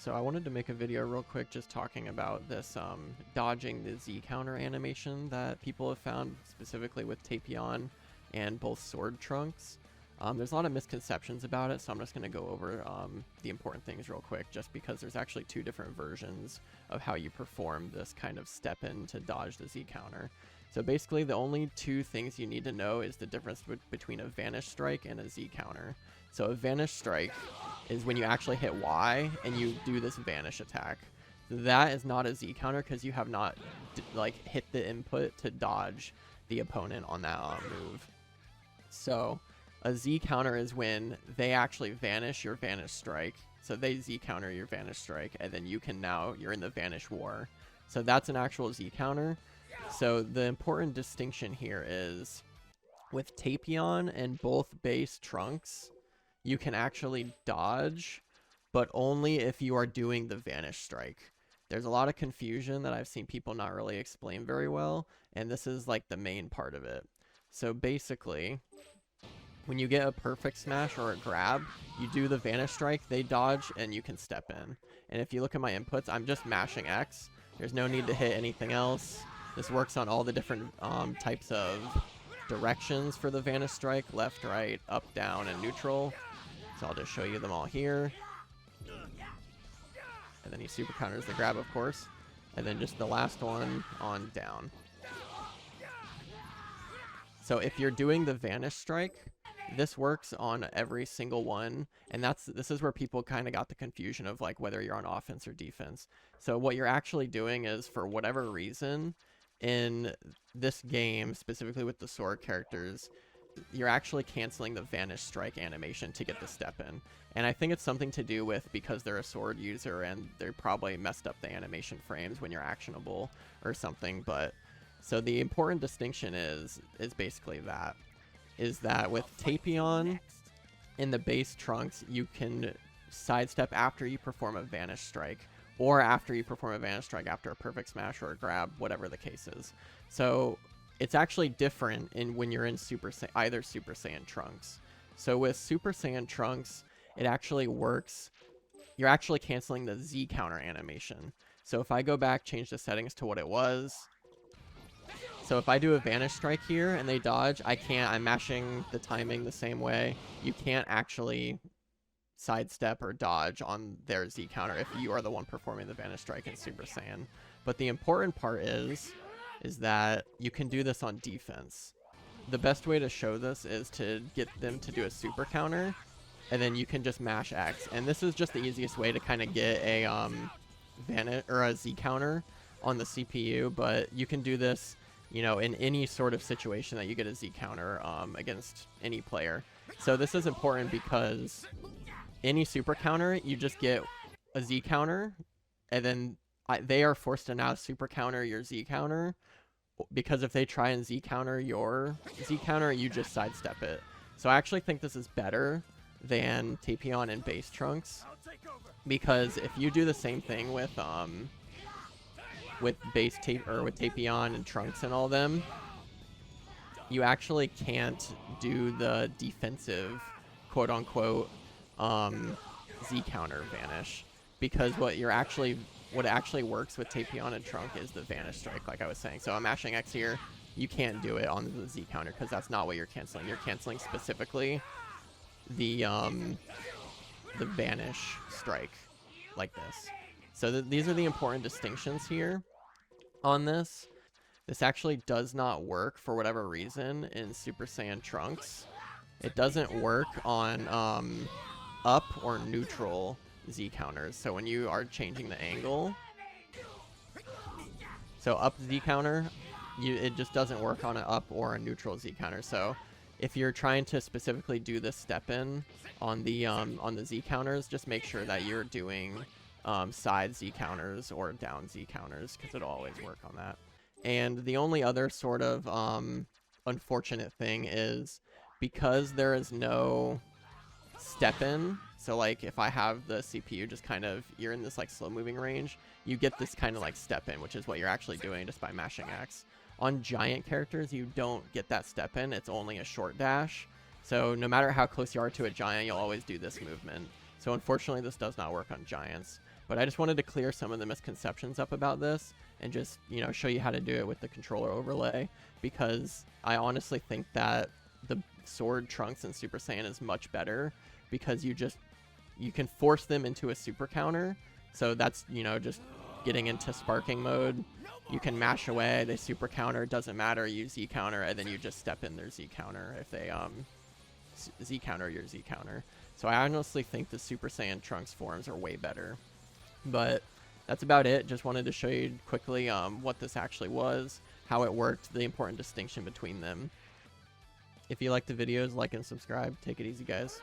So I wanted to make a video real quick just talking about this dodging the Z counter animation that people have found specifically with Tapion and both Sword Trunks. There's a lot of misconceptions about it, so I'm just going to go over the important things real quick just because there's actually two different versions of how you perform this kind of step in to dodge the Z counter. So basically the only two things you need to know is the difference between a Vanish Strike and a Z counter. So a Vanish Strike is when you actually hit Y and you do this Vanish attack. That is not a Z counter because you have not hit the input to dodge the opponent on that move. So a Z counter is when they actually vanish your Vanish Strike. So they Z counter your Vanish Strike, and then you're in the Vanish War. So that's an actual Z counter. So the important distinction here is with Tapion and both base Trunks, you can actually dodge, but only if you are doing the Vanish Strike. There's a lot of confusion that I've seen people not really explain very well, and this is like the main part of it. So basically, when you get a perfect smash or a grab, you do the Vanish Strike, they dodge, and you can step in. And if you look at my inputs, I'm just mashing X. There's no need to hit anything else. This works on all the different types of directions for the Vanish Strike: left, right, up, down, and neutral. So I'll just show you them all here. And then he super counters the grab, of course. And then just the last one on down. So if you're doing the Vanish Strike, this works on every single one, and this is where people kind of got the confusion of like whether you're on offense or defense. So what you're actually doing is, for whatever reason, in this game, specifically with the sword characters, you're actually canceling the Vanish Strike animation to get the step in. And I think it's something to do with because they're a sword user and they probably messed up the animation frames when you're actionable or something. But so the important distinction is basically that. Is that with Tapion in the base Trunks, you can sidestep after you perform a Vanish Strike, or after you perform a Vanish Strike after a perfect smash or a grab, whatever the case is. So it's actually different when you're in either Super Saiyan Trunks. So with Super Saiyan Trunks, it actually works. You're actually canceling the Z counter animation. So if I go back, change the settings to what it was. So if I do a Vanish Strike here and they dodge, I'm mashing the timing the same way. You can't actually sidestep or dodge on their Z counter if you are the one performing the Vanish Strike in Super Saiyan. But the important part is that you can do this on defense. The best way to show this is to get them to do a super counter, and then you can just mash X. And this is just the easiest way to kind of get a Vanish or a Z counter on the CPU, but you can do this, you know, in any sort of situation that you get a Z counter against any player. So this is important because any super counter, you just get a Z counter, and then they are forced to now super counter your Z counter, because if they try and Z counter your Z counter, you just sidestep it. So I actually think this is better than Tapion and base Trunks, because if you do the same thing with Tapion and Trunks and all them, you actually can't do the defensive quote unquote Z counter Vanish, because what actually works with Tapion and Trunk is the Vanish Strike, like I was saying. So I'm mashing X here. You can't do it on the Z counter because that's not what you're canceling. You're canceling specifically the Vanish Strike, like this. So these are the important distinctions here on this. This actually does not work for whatever reason in Super Saiyan Trunks. It doesn't work on up or neutral Z counters. So when you are changing the angle, so up Z counter, it just doesn't work on an up or a neutral Z counter. So if you're trying to specifically do this step in on the Z counters, just make sure that you're doing side Z counters or down Z counters, because it'll always work on that. And the only other sort of unfortunate thing is because there is no step in. So like if I have the CPU just kind of, you're in this like slow moving range, you get this kind of like step in, which is what you're actually doing just by mashing X. On giant characters, you don't get that step in. It's only a short dash. So no matter how close you are to a giant, you'll always do this movement. So unfortunately, this does not work on giants. But I just wanted to clear some of the misconceptions up about this and just, you know, show you how to do it with the controller overlay, because I honestly think that the Sword, Trunks, and Super Saiyan is much better, because you can force them into a super counter. So that's, you know, just getting into sparking mode. You can mash away, they super counter, doesn't matter, you Z counter, and then you just step in their Z counter if they Z counter your Z counter. So I honestly think the Super Saiyan Trunks forms are way better. But that's about it. Just wanted to show you quickly what this actually was, how it worked, the important distinction between them. If you like the videos, like and subscribe. Take it easy, guys.